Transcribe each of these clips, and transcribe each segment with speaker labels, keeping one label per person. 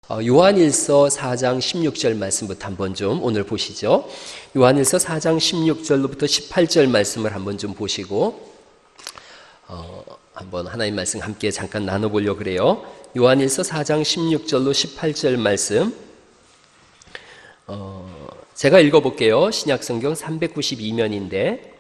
Speaker 1: 요한일서 4장 16절 말씀부터 한번 좀 오늘 보시죠. 요한일서 4장 16절로부터 18절 말씀을 한번 좀 보시고 한번 하나님 말씀 함께 잠깐 나눠보려고 그래요. 요한일서 4장 16절로 18절 말씀 제가 읽어볼게요. 신약성경 392면인데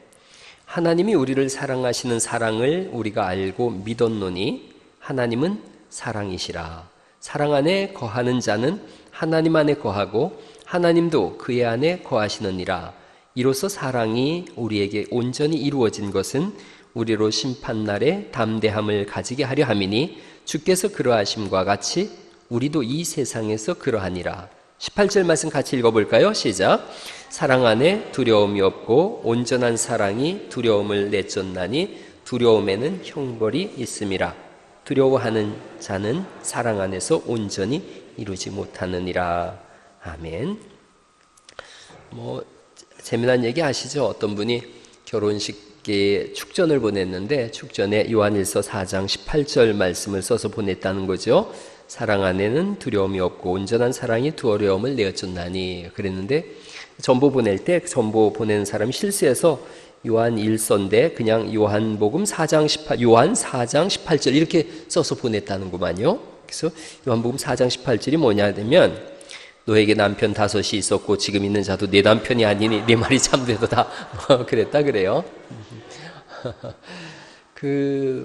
Speaker 1: 하나님이 우리를 사랑하시는 사랑을 우리가 알고 믿었노니 하나님은 사랑이시라. 사랑 안에 거하는 자는 하나님 안에 거하고 하나님도 그의 안에 거하시느니라. 이로써 사랑이 우리에게 온전히 이루어진 것은 우리로 심판날에 담대함을 가지게 하려 함이니 주께서 그러하심과 같이 우리도 이 세상에서 그러하니라. 18절 말씀 같이 읽어볼까요? 시작. 사랑 안에 두려움이 없고 온전한 사랑이 두려움을 내쫓나니 두려움에는 형벌이 있음이라. 두려워하는 자는 사랑 안에서 온전히 이루지 못하느니라. 아멘. 재미난 얘기 아시죠? 어떤 분이 결혼식에 축전을 보냈는데 축전에 요한일서 4장 18절 말씀을 써서 보냈다는 거죠. 사랑 안에는 두려움이 없고 온전한 사랑이 두려움을 내어쫓나니 그랬는데 전보 보낼 때 전보 보내는 사람이 실수해서 요한 1서인데 그냥 요한 4장 18절 이렇게 써서 보냈다는구만요. 그래서 요한복음 4장 18절이 뭐냐 하면 너에게 남편 5이 있었고 지금 있는 자도 내 남편이 아니니 네 말이 참되도다 그랬다 그래요.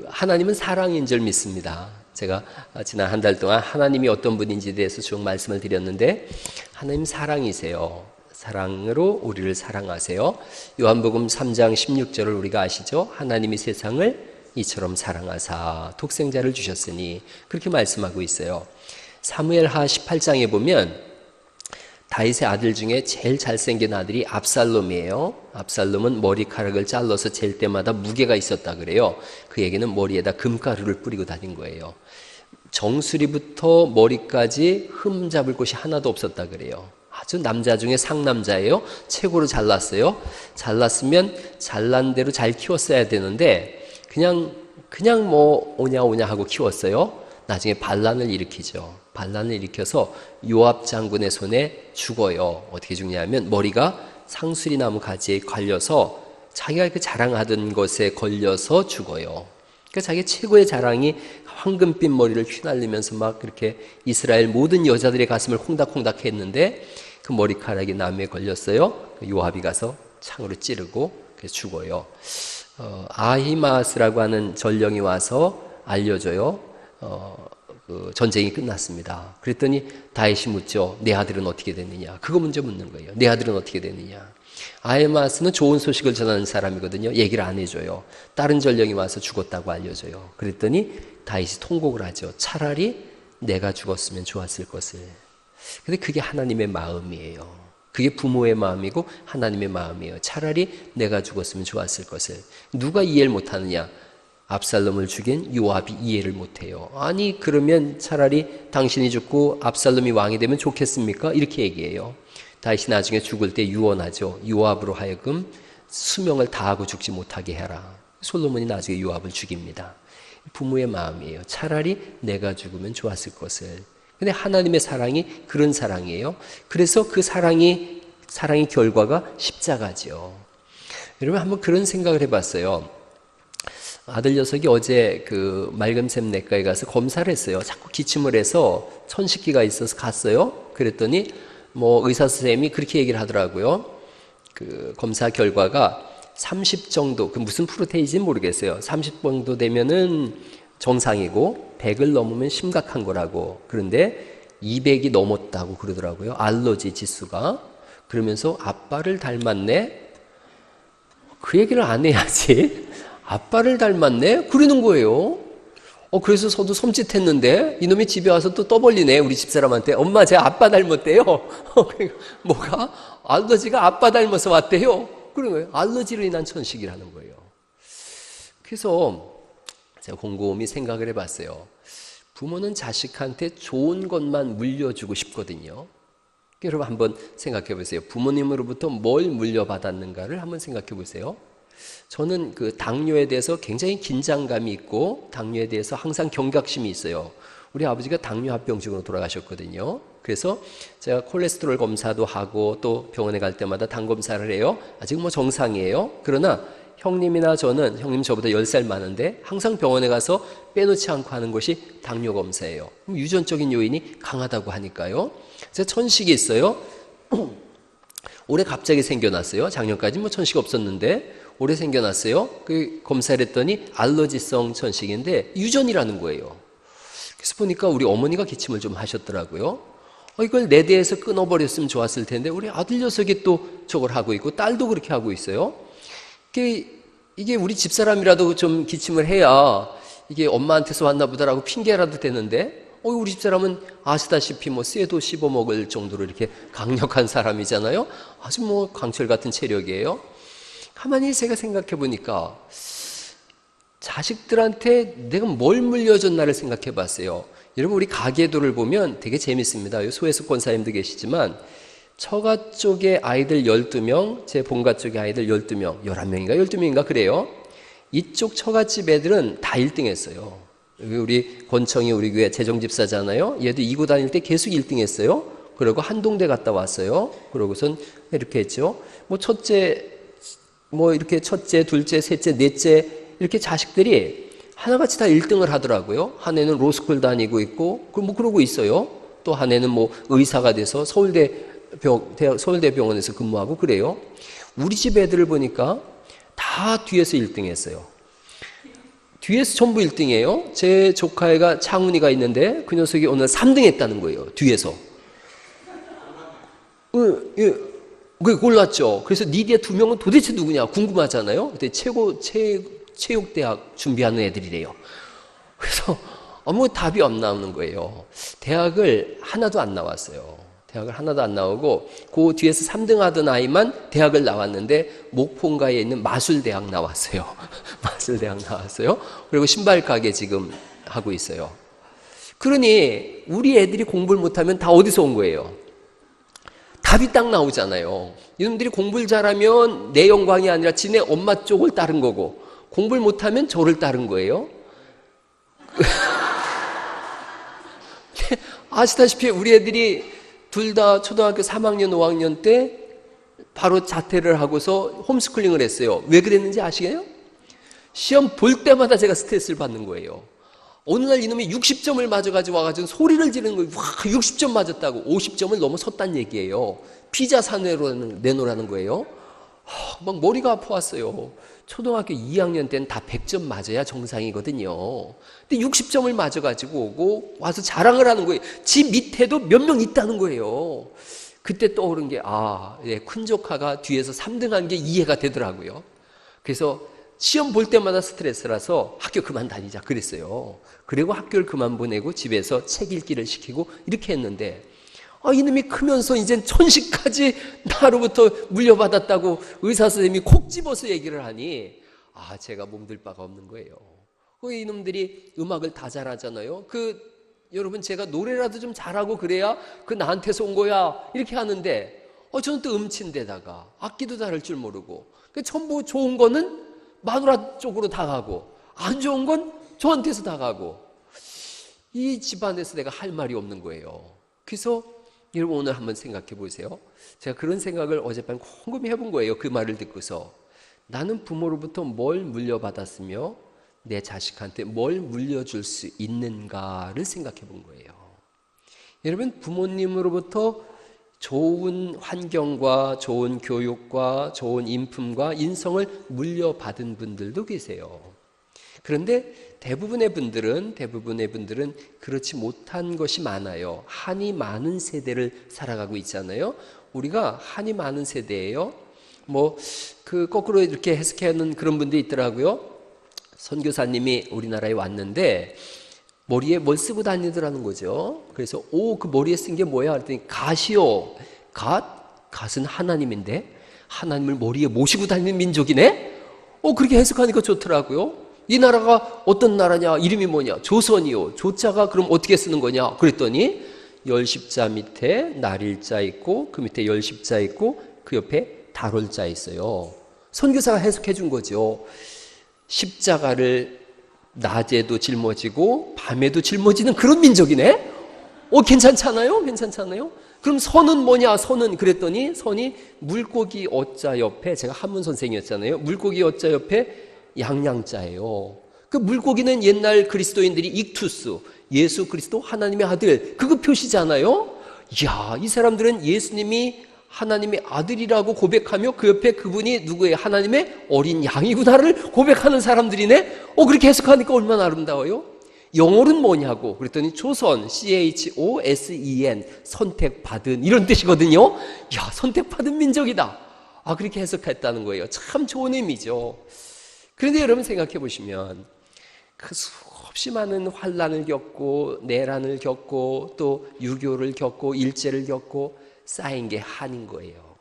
Speaker 1: 하나님은 사랑인 줄 믿습니다. 제가 지난 한 달 동안 하나님이 어떤 분인지에 대해서 쭉 말씀을 드렸는데 하나님 사랑이세요. 사랑으로 우리를 사랑하세요. 요한복음 3장 16절을 우리가 아시죠? 하나님이 세상을 이처럼 사랑하사 독생자를 주셨으니 그렇게 말씀하고 있어요. 사무엘하 18장에 보면 다윗의 아들 중에 제일 잘생긴 아들이 압살롬이에요. 압살롬은 머리카락을 잘라서 잴 때마다 무게가 있었다 그래요. 그 얘기는 머리에다 금가루를 뿌리고 다닌 거예요. 정수리부터 머리까지 흠 잡을 곳이 하나도 없었다 그래요. 아주 남자 중에 상남자예요. 최고로 잘났어요. 잘났으면 잘난 대로 잘 키웠어야 되는데 그냥 오냐 하고 키웠어요. 나중에 반란을 일으키죠. 반란을 일으켜서 요압 장군의 손에 죽어요. 어떻게 죽냐면 머리가 상수리 나무 가지에 걸려서 자기가 그 자랑하던 것에 걸려서 죽어요. 그러니까 자기 최고의 자랑이 황금빛 머리를 휘날리면서 막 그렇게 이스라엘 모든 여자들의 가슴을 콩닥콩닥 했는데 그 머리카락이 나무에 걸렸어요. 요압이 가서 창으로 찌르고 그래서 죽어요. 아히마스라고 하는 전령이 와서 알려줘요. 전쟁이 끝났습니다. 그랬더니 다윗이 묻죠. 내 아들은 어떻게 됐느냐. 그거 먼저 묻는 거예요. 내 아들은 어떻게 됐느냐. 아히마스는 좋은 소식을 전하는 사람이거든요. 얘기를 안 해줘요. 다른 전령이 와서 죽었다고 알려줘요. 그랬더니 다윗이 통곡을 하죠. 차라리 내가 죽었으면 좋았을 것을. 근데 그게 하나님의 마음이에요. 그게 부모의 마음이고 하나님의 마음이에요. 차라리 내가 죽었으면 좋았을 것을. 누가 이해를 못하느냐? 압살롬을 죽인 요압이 이해를 못해요. 아니 그러면 차라리 당신이 죽고 압살롬이 왕이 되면 좋겠습니까? 이렇게 얘기해요. 다윗이 나중에 죽을 때 유언하죠. 요압으로 하여금 수명을 다하고 죽지 못하게 해라. 솔로몬이 나중에 요압을 죽입니다. 부모의 마음이에요. 차라리 내가 죽으면 좋았을 것을. 근데 하나님의 사랑이 그런 사랑이에요. 그래서 그 사랑의 결과가 십자가죠. 여러분 한번 그런 생각을 해봤어요. 아들 녀석이 어제 그 맑음샘 내과에 가서 검사를 했어요. 자꾸 기침을 해서 천식기가 있어서 갔어요. 그랬더니 의사 선생님이 그렇게 얘기를 하더라고요. 그 검사 결과가 30 정도, 그 무슨 프로테이지는 모르겠어요. 30 정도 되면은 정상이고 100을 넘으면 심각한 거라고. 그런데 200이 넘었다고 그러더라고요. 알러지 지수가. 그러면서 아빠를 닮았네? 그 얘기를 안 해야지. 아빠를 닮았네? 그러는 거예요. 그래서 저도 섬찟했는데 이놈이 집에 와서 또 떠벌리네. 우리 집사람한테. 엄마 제 아빠 닮았대요. 뭐가? 알러지가 아빠 닮아서 왔대요. 그런 거예요. 알러지로 인한 천식이라는 거예요. 그래서 제가 곰곰이 생각을 해봤어요. 부모는 자식한테 좋은 것만 물려주고 싶거든요. 여러분 한번 생각해 보세요. 부모님으로부터 뭘 물려받았는가를 한번 생각해 보세요. 저는 그 당뇨에 대해서 굉장히 긴장감이 있고 당뇨에 대해서 항상 경각심이 있어요. 우리 아버지가 당뇨합병증으로 돌아가셨거든요. 그래서 제가 콜레스테롤 검사도 하고 또 병원에 갈 때마다 당 검사를 해요. 아직 뭐 정상이에요. 그러나 형님이나 저는, 형님 저보다 10살 많은데 항상 병원에 가서 빼놓지 않고 하는 것이 당뇨 검사예요. 유전적인 요인이 강하다고 하니까요. 제가 천식이 있어요. 올해 갑자기 생겨났어요. 작년까지 뭐 천식 없었는데 올해 생겨났어요. 그 검사를 했더니 알러지성 천식인데 유전이라는 거예요. 그래서 보니까 우리 어머니가 기침을 좀 하셨더라고요. 이걸 내 대에서 끊어버렸으면 좋았을 텐데 우리 아들 녀석이 또 저걸 하고 있고 딸도 그렇게 하고 있어요. 이게 우리 집사람이라도 좀 기침을 해야 이게 엄마한테서 왔나 보다라고 핑계라도 되는데 우리 집사람은 아시다시피 뭐 쇠도 씹어먹을 정도로 이렇게 강력한 사람이잖아요. 아주 뭐 강철 같은 체력이에요. 가만히 제가 생각해 보니까 자식들한테 내가 뭘 물려줬나를 생각해 봤어요. 여러분 우리 가계도를 보면 되게 재밌습니다. 소혜숙 권사님도 계시지만 처가 쪽에 아이들 12명, 제 본가 쪽에 아이들 12명, 11명인가 12명인가 그래요. 이쪽 처갓집 애들은 다 1등 했어요. 우리 권청이 우리 교회 재정집사잖아요. 얘도 이고 다닐 때 계속 1등 했어요. 그리고 한동대 갔다 왔어요. 그러고선 이렇게 했죠. 이렇게 첫째, 둘째, 셋째, 넷째 이렇게 자식들이 하나같이 다 1등을 하더라고요. 한 애는 로스쿨 다니고 있고, 그러고 있어요. 또 한 애는 의사가 돼서 서울대병원에서 근무하고 그래요. 우리 집 애들을 보니까 다 뒤에서 1등 했어요. 뒤에서 전부 1등이에요. 제 조카애가 창훈이가 있는데 그 녀석이 오늘 3등 했다는 거예요. 뒤에서. 그게 골랐죠. 그래서 니 뒤에 2명은 도대체 누구냐 궁금하잖아요. 그때 체육대학 준비하는 애들이래요. 그래서 아무 답이 안 나오는 거예요. 대학을 하나도 안 나왔어요. 대학을 하나도 안 나오고 그 뒤에서 3등 하던 아이만 대학을 나왔는데 목포인가에 있는 마술대학 나왔어요. 마술대학 나왔어요. 그리고 신발 가게 지금 하고 있어요. 그러니 우리 애들이 공부를 못하면 다 어디서 온 거예요? 답이 딱 나오잖아요. 이놈들이 공부를 잘하면 내 영광이 아니라 지네 엄마 쪽을 따른 거고 공부를 못하면 저를 따른 거예요. 아시다시피 우리 애들이 둘 다 초등학교 3학년, 5학년 때 바로 자퇴를 하고서 홈스쿨링을 했어요. 왜 그랬는지 아시게요? 시험 볼 때마다 제가 스트레스를 받는 거예요. 어느 날 이놈이 60점을 맞아가지고 와가지고 소리를 지르는 거예요. 와, 60점 맞았다고. 50점을 넘어섰단 얘기예요. 피자 내놓으라는 거예요. 막 머리가 아파왔어요. 초등학교 2학년 때는 다 100점 맞아야 정상이거든요. 근데 60점을 맞아가지고 오고 와서 자랑을 하는 거예요. 지 밑에도 몇 명 있다는 거예요. 그때 떠오른 게 큰 조카가 뒤에서 3등한 게 이해가 되더라고요. 그래서 시험 볼 때마다 스트레스라서 학교 그만 다니자 그랬어요. 그리고 학교를 그만 보내고 집에서 책 읽기를 시키고 이렇게 했는데 이놈이 크면서 이젠 천식까지 나로부터 물려받았다고 의사 선생님이 콕 집어서 얘기를 하니 제가 몸둘 바가 없는 거예요. 이놈들이 음악을 다 잘하잖아요. 여러분 제가 노래라도 좀 잘하고 그래야 나한테서 온 거야 이렇게 하는데 저는 또 음치인데다가 악기도 잘할 줄 모르고 전부 좋은 거는 마누라 쪽으로 다 가고 안 좋은 건 저한테서 다 가고 이 집안에서 내가 할 말이 없는 거예요. 그래서 여러분 오늘 한번 생각해 보세요. 제가 그런 생각을 어젯밤 곰곰이 해본 거예요. 그 말을 듣고서 나는 부모로부터 뭘 물려받았으며 내 자식한테 뭘 물려줄 수 있는가를 생각해 본 거예요. 여러분 부모님으로부터 좋은 환경과 좋은 교육과 좋은 인품과 인성을 물려받은 분들도 계세요. 그런데 대부분의 분들은 그렇지 못한 것이 많아요. 한이 많은 세대를 살아가고 있잖아요. 우리가 한이 많은 세대예요. 거꾸로 이렇게 해석하는 그런 분도 있더라고요. 선교사님이 우리나라에 왔는데 머리에 뭘 쓰고 다니더라는 거죠. 그래서 그 머리에 쓴 게 뭐야? 그랬더니 갓이요. 갓은 하나님인데 하나님을 머리에 모시고 다니는 민족이네? 그렇게 해석하니까 좋더라고요. 이 나라가 어떤 나라냐? 이름이 뭐냐? 조선이요. 조자가 그럼 어떻게 쓰는 거냐? 그랬더니 열십자 밑에 날일자 있고 그 밑에 열십자 있고 그 옆에 달월자 있어요. 선교사가 해석해 준 거죠. 십자가를 낮에도 짊어지고 밤에도 짊어지는 그런 민족이네. 괜찮잖아요? 괜찮잖아요? 그럼 선은 뭐냐? 선은 그랬더니 선이 물고기 어자 옆에, 제가 한문 선생이었잖아요. 물고기 어자 옆에 양양자예요. 그 물고기는 옛날 그리스도인들이 익투스, 예수 그리스도 하나님의 아들, 그거 표시잖아요. 이야, 이 사람들은 예수님이 하나님의 아들이라고 고백하며 그 옆에 그분이 누구예요? 하나님의 어린 양이구나를 고백하는 사람들이네. 그렇게 해석하니까 얼마나 아름다워요. 영어는 뭐냐고 그랬더니 조선, CHOSEN, 선택받은, 이런 뜻이거든요. 야, 선택받은 민족이다. 그렇게 해석했다는 거예요. 참 좋은 의미죠. 그런데 여러분 생각해 보시면 그 수없이 많은 환난을 겪고 내란을 겪고 또 유교를 겪고 일제를 겪고 쌓인 게 한인 거예요.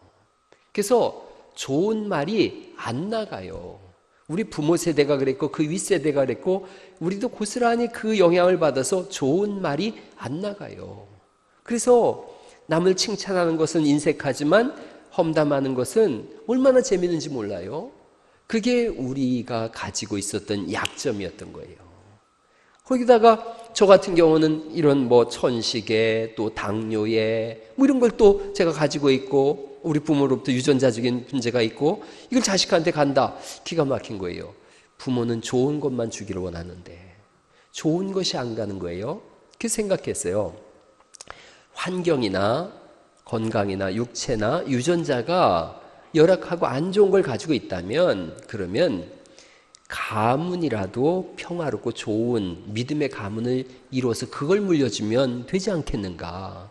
Speaker 1: 그래서 좋은 말이 안 나가요. 우리 부모 세대가 그랬고 그 윗세대가 그랬고 우리도 고스란히 그 영향을 받아서 좋은 말이 안 나가요. 그래서 남을 칭찬하는 것은 인색하지만 험담하는 것은 얼마나 재미있는지 몰라요. 그게 우리가 가지고 있었던 약점이었던 거예요. 거기다가 저 같은 경우는 이런 천식에 또 당뇨에 이런 걸 또 제가 가지고 있고 우리 부모로부터 유전자적인 문제가 있고 이걸 자식한테 간다. 기가 막힌 거예요. 부모는 좋은 것만 주기를 원하는데 좋은 것이 안 가는 거예요. 그래서 생각했어요. 환경이나 건강이나 육체나 유전자가 열악하고 안 좋은 걸 가지고 있다면 그러면 가문이라도 평화롭고 좋은 믿음의 가문을 이루어서 그걸 물려주면 되지 않겠는가.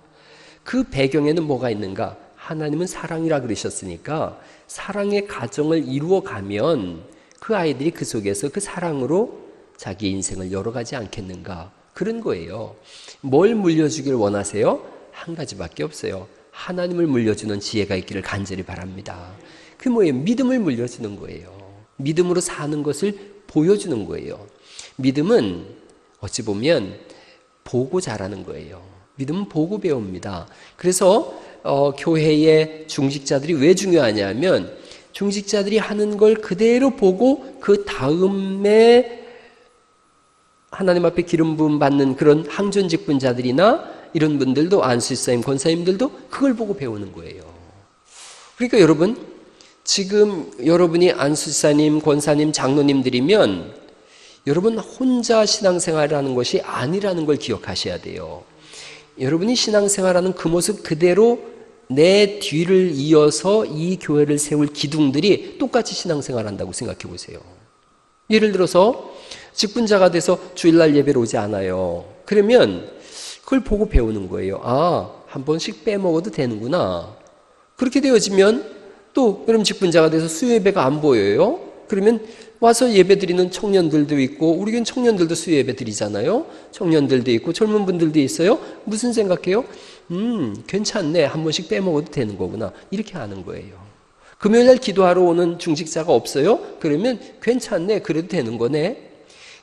Speaker 1: 그 배경에는 뭐가 있는가. 하나님은 사랑이라 그러셨으니까 사랑의 가정을 이루어가면 그 아이들이 그 속에서 그 사랑으로 자기 인생을 열어가지 않겠는가. 그런 거예요. 뭘 물려주길 원하세요? 한 가지밖에 없어요. 하나님을 물려주는 지혜가 있기를 간절히 바랍니다. 그게 뭐예요? 믿음을 물려주는 거예요. 믿음으로 사는 것을 보여주는 거예요. 믿음은 어찌 보면 보고 자라는 거예요. 믿음은 보고 배웁니다. 그래서 교회의 중직자들이 왜 중요하냐면 중직자들이 하는 걸 그대로 보고 그 다음에 하나님 앞에 기름 부음 받는 그런 항존 직분자들이나 이런 분들도 안수사님, 권사님들도 그걸 보고 배우는 거예요. 그러니까 여러분 지금 여러분이 안수사님, 권사님, 장로님들이면 여러분 혼자 신앙생활하는 것이 아니라는 걸 기억하셔야 돼요. 여러분이 신앙생활하는 그 모습 그대로 내 뒤를 이어서 이 교회를 세울 기둥들이 똑같이 신앙생활한다고 생각해 보세요. 예를 들어서 직분자가 돼서 주일날 예배를 오지 않아요. 그러면 그걸 보고 배우는 거예요. 한 번씩 빼먹어도 되는구나. 그렇게 되어지면 또 그럼 직분자가 돼서 수요 예배가 안 보여요. 그러면 와서 예배 드리는 청년들도 있고 우리 교회는 청년들도 수요 예배 드리잖아요. 청년들도 있고 젊은 분들도 있어요. 무슨 생각해요? 괜찮네. 한 번씩 빼먹어도 되는 거구나. 이렇게 하는 거예요. 금요일날 기도하러 오는 중직자가 없어요? 그러면 괜찮네. 그래도 되는 거네.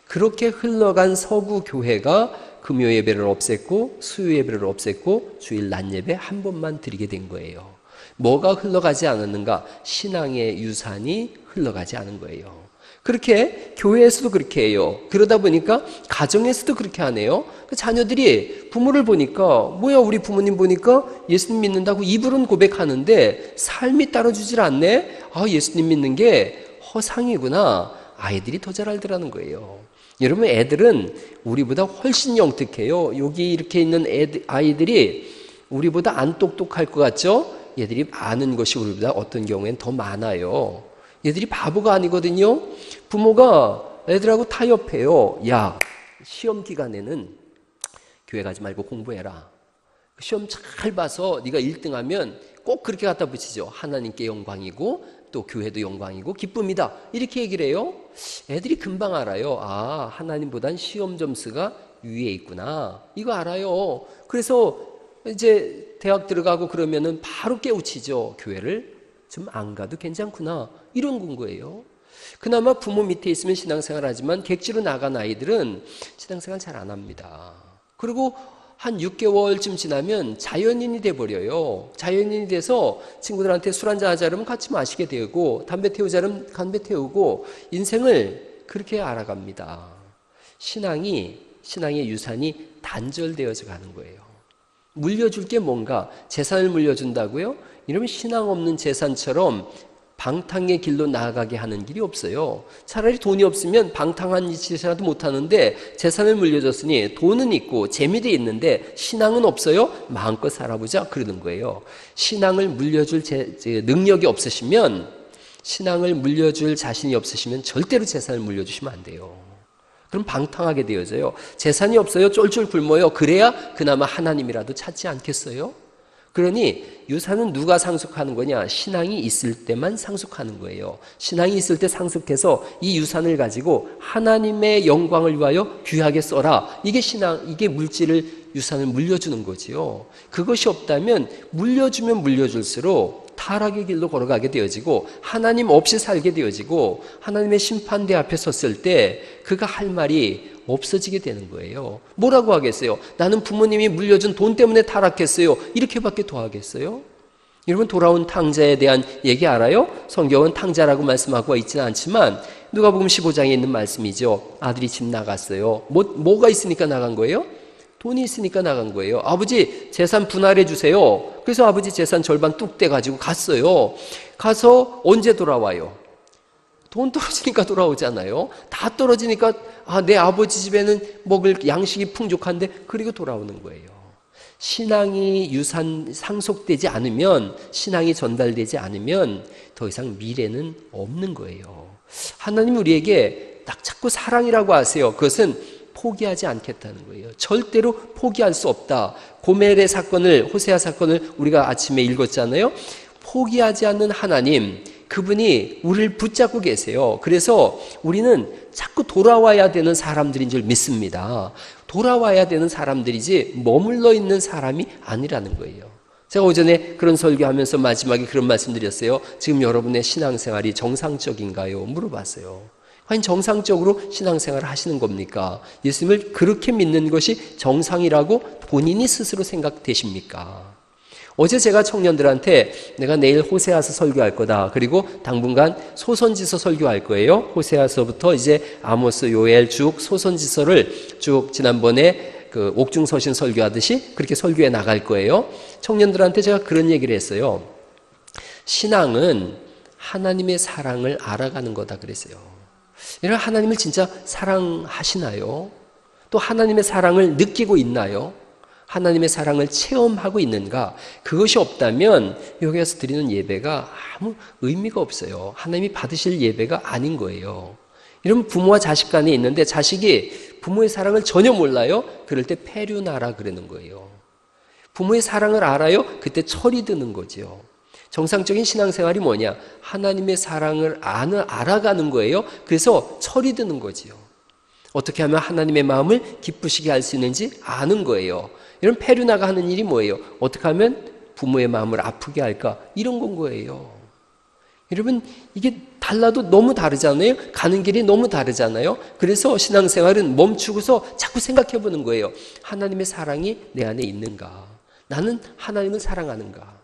Speaker 1: 그렇게 흘러간 서구 교회가 금요 예배를 없앴고 수요 예배를 없앴고 주일 낮 예배 한 번만 드리게 된 거예요. 뭐가 흘러가지 않았는가? 신앙의 유산이 흘러가지 않은 거예요. 그렇게 교회에서도 그렇게 해요. 그러다 보니까 가정에서도 그렇게 하네요. 자녀들이 부모를 보니까 뭐야 우리 부모님 보니까 예수님 믿는다고 입으로는 고백하는데 삶이 따라주질 않네. 예수님 믿는 게 허상이구나. 아이들이 더 잘 알더라는 거예요. 여러분 애들은 우리보다 훨씬 영특해요. 여기 이렇게 있는 아이들이 우리보다 안 똑똑할 것 같죠? 얘들이 아는 것이 우리보다 어떤 경우엔 더 많아요. 얘들이 바보가 아니거든요. 부모가 애들하고 타협해요. 야, 시험 기간에는 교회 가지 말고 공부해라. 시험 잘 봐서 네가 1등하면 꼭 그렇게 갖다 붙이죠. 하나님께 영광이고 또 교회도 영광이고 기쁨이다. 이렇게 얘기를 해요. 애들이 금방 알아요. 하나님보단 시험 점수가 위에 있구나. 이거 알아요. 그래서 이제 대학 들어가고 그러면은 바로 깨우치죠. 교회를 좀 안 가도 괜찮구나. 이런 건 거예요. 그나마 부모 밑에 있으면 신앙생활 하지만 객지로 나간 아이들은 신앙생활 잘 안 합니다. 그리고 한 6개월쯤 지나면 자연인이 돼버려요. 자연인이 돼서 친구들한테 술 한잔 하자 그러면 같이 마시게 되고 담배 태우자 그러면 담배 태우고 인생을 그렇게 알아갑니다. 신앙의 유산이 단절되어져 가는 거예요. 물려줄 게 뭔가? 재산을 물려준다고요? 이러면 신앙 없는 재산처럼 방탕의 길로 나아가게 하는 길이 없어요. 차라리 돈이 없으면 방탕한 짓이라도 못하는데 재산을 물려줬으니 돈은 있고 재물이 있는데 신앙은 없어요? 마음껏 살아보자 그러는 거예요. 신앙을 물려줄 능력이 없으시면, 신앙을 물려줄 자신이 없으시면 절대로 재산을 물려주시면 안 돼요. 그럼 방탕하게 되어져요. 재산이 없어요? 쫄쫄 굶어요. 그래야 그나마 하나님이라도 찾지 않겠어요? 그러니 유산은 누가 상속하는 거냐? 신앙이 있을 때만 상속하는 거예요. 신앙이 있을 때 상속해서 이 유산을 가지고 하나님의 영광을 위하여 귀하게 써라. 이게 물질을, 유산을 물려주는 거지요. 그것이 없다면 물려주면 물려줄수록 타락의 길로 걸어가게 되어지고 하나님 없이 살게 되어지고 하나님의 심판대 앞에 섰을 때 그가 할 말이 없어지게 되는 거예요. 뭐라고 하겠어요? 나는 부모님이 물려준 돈 때문에 타락했어요. 이렇게밖에 더 하겠어요? 여러분, 돌아온 탕자에 대한 얘기 알아요? 성경은 탕자라고 말씀하고 있지는 않지만 누가복음 15장에 있는 말씀이죠. 아들이 집 나갔어요. 뭐가 있으니까 나간 거예요? 돈이 있으니까 나간 거예요. 아버지 재산 분할해 주세요. 그래서 아버지 재산 절반 뚝 떼가지고 갔어요. 가서 언제 돌아와요? 돈 떨어지니까 돌아오잖아요. 다 떨어지니까 내 아버지 집에는 먹을 양식이 풍족한데, 그리고 돌아오는 거예요. 신앙이 유산 상속되지 않으면, 신앙이 전달되지 않으면 더 이상 미래는 없는 거예요. 하나님 우리에게 딱 자꾸 사랑이라고 하세요. 그것은 포기하지 않겠다는 거예요. 절대로 포기할 수 없다. 고멜의 사건을, 호세아 사건을 우리가 아침에 읽었잖아요. 포기하지 않는 하나님, 그분이 우리를 붙잡고 계세요. 그래서 우리는 자꾸 돌아와야 되는 사람들인 줄 믿습니다. 돌아와야 되는 사람들이지 머물러 있는 사람이 아니라는 거예요. 제가 오전에 그런 설교하면서 마지막에 그런 말씀드렸어요. 지금 여러분의 신앙생활이 정상적인가요? 물어봤어요. 과연 정상적으로 신앙생활을 하시는 겁니까? 예수님을 그렇게 믿는 것이 정상이라고 본인이 스스로 생각되십니까? 어제 제가 청년들한테 내가 내일 호세아서 설교할 거다. 그리고 당분간 소선지서 설교할 거예요. 호세아서부터 이제 아모스, 요엘 쭉 소선지서를 쭉 지난번에 그 옥중서신 설교하듯이 그렇게 설교해 나갈 거예요. 청년들한테 제가 그런 얘기를 했어요. 신앙은 하나님의 사랑을 알아가는 거다 그랬어요. 여러분, 하나님을 진짜 사랑하시나요? 또 하나님의 사랑을 느끼고 있나요? 하나님의 사랑을 체험하고 있는가? 그것이 없다면 여기에서 드리는 예배가 아무 의미가 없어요. 하나님이 받으실 예배가 아닌 거예요. 이러면 부모와 자식 간에 있는데 자식이 부모의 사랑을 전혀 몰라요? 그럴 때 페류나라 그러는 거예요. 부모의 사랑을 알아요? 그때 철이 드는 거죠. 정상적인 신앙생활이 뭐냐? 하나님의 사랑을 알아가는 거예요. 그래서 철이 드는 거지요. 어떻게 하면 하나님의 마음을 기쁘시게 할 수 있는지 아는 거예요. 이런 페류나가 하는 일이 뭐예요? 어떻게 하면 부모의 마음을 아프게 할까? 이런 건 거예요. 여러분, 이게 달라도 너무 다르잖아요. 가는 길이 너무 다르잖아요. 그래서 신앙생활은 멈추고서 자꾸 생각해 보는 거예요. 하나님의 사랑이 내 안에 있는가? 나는 하나님을 사랑하는가?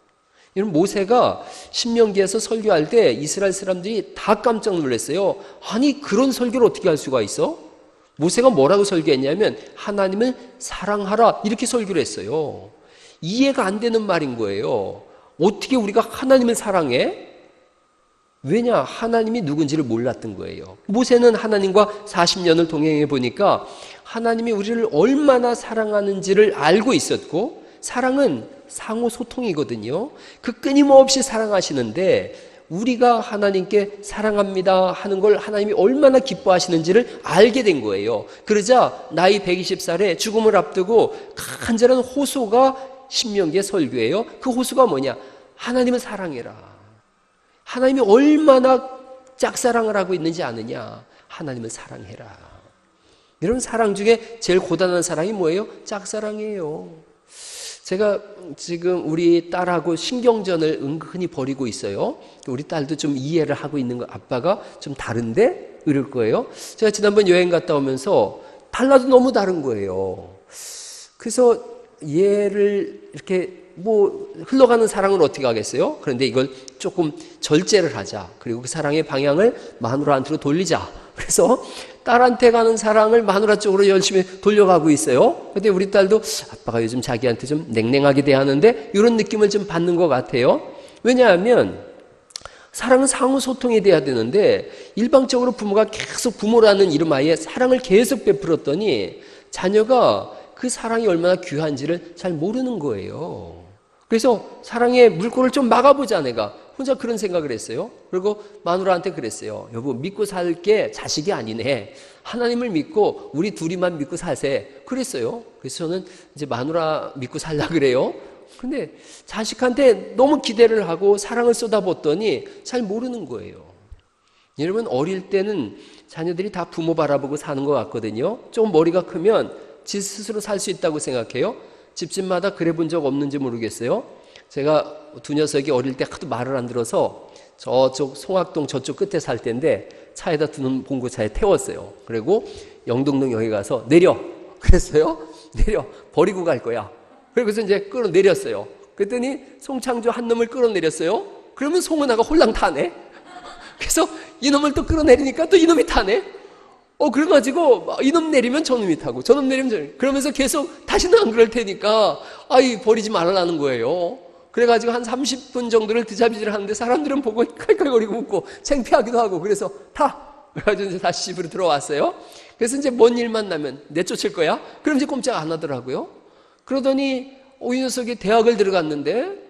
Speaker 1: 여러분, 모세가 신명기에서 설교할 때 이스라엘 사람들이 다 깜짝 놀랐어요. 아니, 그런 설교를 어떻게 할 수가 있어? 모세가 뭐라고 설교했냐면 하나님을 사랑하라 이렇게 설교를 했어요. 이해가 안 되는 말인 거예요. 어떻게 우리가 하나님을 사랑해? 왜냐? 하나님이 누군지를 몰랐던 거예요. 모세는 하나님과 40년을 동행해 보니까 하나님이 우리를 얼마나 사랑하는지를 알고 있었고, 사랑은 상호 소통이거든요. 그 끊임없이 사랑하시는데 우리가 하나님께 사랑합니다 하는 걸 하나님이 얼마나 기뻐하시는지를 알게 된 거예요. 그러자 나이 120살에 죽음을 앞두고 간절한 호소가 신명기의 설교예요. 그 호소가 뭐냐? 하나님을 사랑해라. 하나님이 얼마나 짝사랑을 하고 있는지 아느냐? 하나님을 사랑해라. 여러분, 사랑 중에 제일 고단한 사랑이 뭐예요? 짝사랑이에요. 제가 지금 우리 딸하고 신경전을 은근히 벌이고 있어요. 우리 딸도 좀 이해를 하고 있는 거, 아빠가 좀 다른데? 이럴 거예요. 제가 지난번 여행 갔다 오면서 달라도 너무 다른 거예요. 그래서 얘를 이렇게 흘러가는 사랑을 어떻게 하겠어요? 그런데 이걸 조금 절제를 하자. 그리고 그 사랑의 방향을 마누라한테로 돌리자. 그래서 딸한테 가는 사랑을 마누라 쪽으로 열심히 돌려가고 있어요. 근데 우리 딸도 아빠가 요즘 자기한테 좀 냉랭하게 대하는데 이런 느낌을 좀 받는 것 같아요. 왜냐하면 사랑은 상호 소통이 돼야 되는데 일방적으로 부모가 계속 부모라는 이름 하에 사랑을 계속 베풀었더니 자녀가 그 사랑이 얼마나 귀한지를 잘 모르는 거예요. 그래서 사랑의 물꼬를 좀 막아보자. 내가 혼자 그런 생각을 했어요. 그리고 마누라한테 그랬어요. 여보, 믿고 살게 자식이 아니네. 하나님을 믿고 우리 둘이만 믿고 사세. 그랬어요. 그래서 저는 이제 마누라 믿고 살라 그래요. 근데 자식한테 너무 기대를 하고 사랑을 쏟아붓더니 잘 모르는 거예요. 여러분, 어릴 때는 자녀들이 다 부모 바라보고 사는 것 같거든요. 좀 머리가 크면 지 스스로 살 수 있다고 생각해요. 집집마다 그래 본 적 없는지 모르겠어요. 제가 두 녀석이 어릴 때 하도 말을 안 들어서 저쪽 송악동 저쪽 끝에 살 때인데 차에다 두는 봉고차에 태웠어요. 그리고 영동역에 가서 내려. 그랬어요. 내려. 버리고 갈 거야. 그래서 이제 끌어내렸어요. 그랬더니 송창조 한 놈을 끌어내렸어요. 그러면 송은아가 홀랑 타네. 그래서 이놈을 또 끌어내리니까 또 이놈이 타네. 그래가지고 이놈 내리면 저놈이 타고 저놈 내리면 저놈이. 그러면서 계속 다시는 안 그럴 테니까 버리지 말라는 거예요. 그래가지고 한 30분 정도를 드자비질 하는데 사람들은 보고 칼칼거리고 웃고 창피하기도 하고 그래서 그래가지고 이제 다시 집으로 들어왔어요. 그래서 이제 뭔 일만 나면 내쫓을 거야? 그럼 이제 꼼짝 안 하더라고요. 그러더니 이 녀석이 대학을 들어갔는데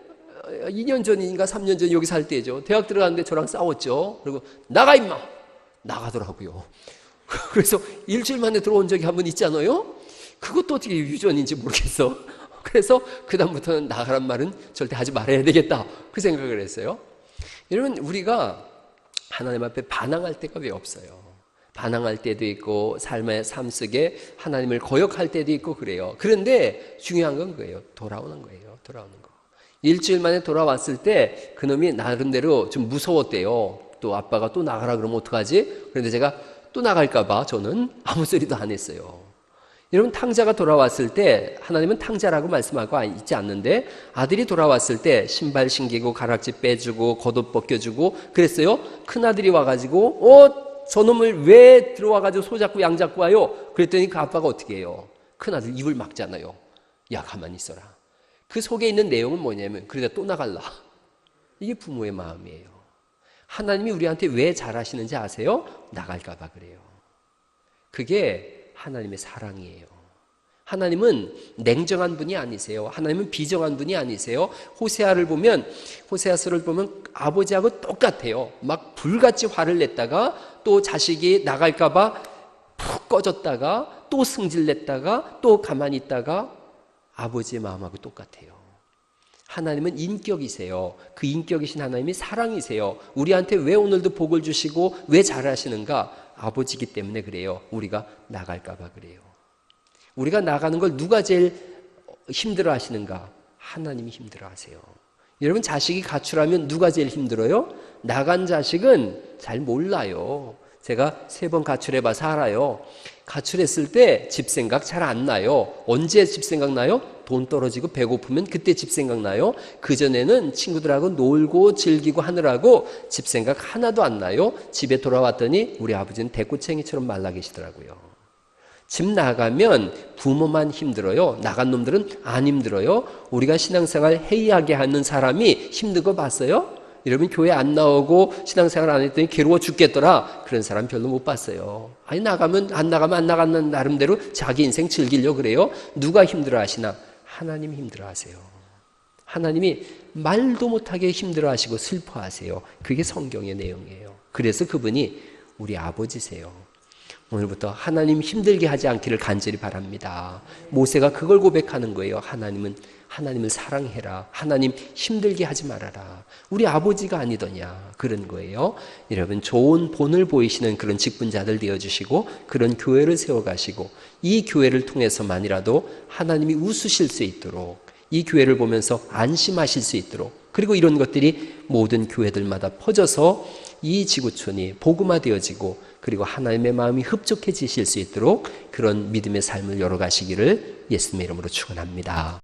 Speaker 1: 2년 전인가 3년 전 여기 살 때죠. 대학 들어갔는데 저랑 싸웠죠. 그리고 나가 임마! 나가더라고요. 그래서 일주일 만에 들어온 적이 한 번 있잖아요. 그것도 어떻게 유전인지 모르겠어. 그래서 그 다음부터는 나가란 말은 절대 하지 말아야 되겠다 그 생각을 했어요. 여러분, 우리가 하나님 앞에 반항할 때가 왜 없어요? 반항할 때도 있고 삶의 삶 속에 하나님을 거역할 때도 있고 그래요. 그런데 중요한 건 그거예요. 돌아오는 거예요. 돌아오는 거. 일주일 만에 돌아왔을 때 그놈이 나름대로 좀 무서웠대요. 또 아빠가 또 나가라 그러면 어떡하지? 그런데 제가 또 나갈까 봐 저는 아무 소리도 안 했어요. 여러분, 탕자가 돌아왔을 때 하나님은 탕자라고 말씀하고 있지 않는데 아들이 돌아왔을 때 신발 신기고 가락지 빼주고 겉옷 벗겨주고 그랬어요. 큰아들이 와가지고 저놈을 왜 들어와가지고 소 잡고 양 잡고 와요? 그랬더니 그 아빠가 어떻게 해요? 큰아들 입을 막잖아요. 야, 가만히 있어라. 그 속에 있는 내용은 뭐냐면 그러다 또 나갈라. 이게 부모의 마음이에요. 하나님이 우리한테 왜 잘하시는지 아세요? 나갈까 봐 그래요. 그게 하나님의 사랑이에요. 하나님은 냉정한 분이 아니세요. 하나님은 비정한 분이 아니세요. 호세아서를 보면 아버지하고 똑같아요. 막 불같이 화를 냈다가 또 자식이 나갈까 봐 푹 꺼졌다가 또 승질냈다가 또 가만히 있다가 아버지의 마음하고 똑같아요. 하나님은 인격이세요. 그 인격이신 하나님이 사랑이세요. 우리한테 왜 오늘도 복을 주시고 왜 잘하시는가? 아버지이기 때문에 그래요. 우리가 나갈까 봐 그래요. 우리가 나가는 걸 누가 제일 힘들어 하시는가? 하나님이 힘들어 하세요. 여러분, 자식이 가출하면 누가 제일 힘들어요? 나간 자식은 잘 몰라요. 제가 3번 가출해봐서 알아요. 가출했을 때 집 생각 잘 안 나요. 언제 집 생각 나요? 돈 떨어지고 배고프면 그때 집 생각 나요. 그전에는 친구들하고 놀고 즐기고 하느라고 집 생각 하나도 안 나요. 집에 돌아왔더니 우리 아버지는 대꼬챙이처럼 말라 계시더라고요. 집 나가면 부모만 힘들어요. 나간 놈들은 안 힘들어요. 우리가 신앙생활 해이하게 하는 사람이 힘든 거 봤어요? 여러분, 교회 안 나오고 신앙생활 안 했더니 괴로워 죽겠더라. 그런 사람 별로 못 봤어요. 나가면 안 나가는 나름대로 자기 인생 즐기려고 그래요. 누가 힘들어 하시나? 하나님 힘들어 하세요. 하나님이 말도 못하게 힘들어 하시고 슬퍼하세요. 그게 성경의 내용이에요. 그래서 그분이 우리 아버지세요. 오늘부터 하나님 힘들게 하지 않기를 간절히 바랍니다. 모세가 그걸 고백하는 거예요. 하나님을 사랑해라. 하나님 힘들게 하지 말아라. 우리 아버지가 아니더냐. 그런 거예요. 여러분, 좋은 본을 보이시는 그런 직분자들 되어주시고 그런 교회를 세워가시고 이 교회를 통해서만이라도 하나님이 웃으실 수 있도록 이 교회를 보면서 안심하실 수 있도록 그리고 이런 것들이 모든 교회들마다 퍼져서 이 지구촌이 복음화되어지고 그리고 하나님의 마음이 흡족해지실 수 있도록 그런 믿음의 삶을 열어가시기를 예수님의 이름으로 축원합니다.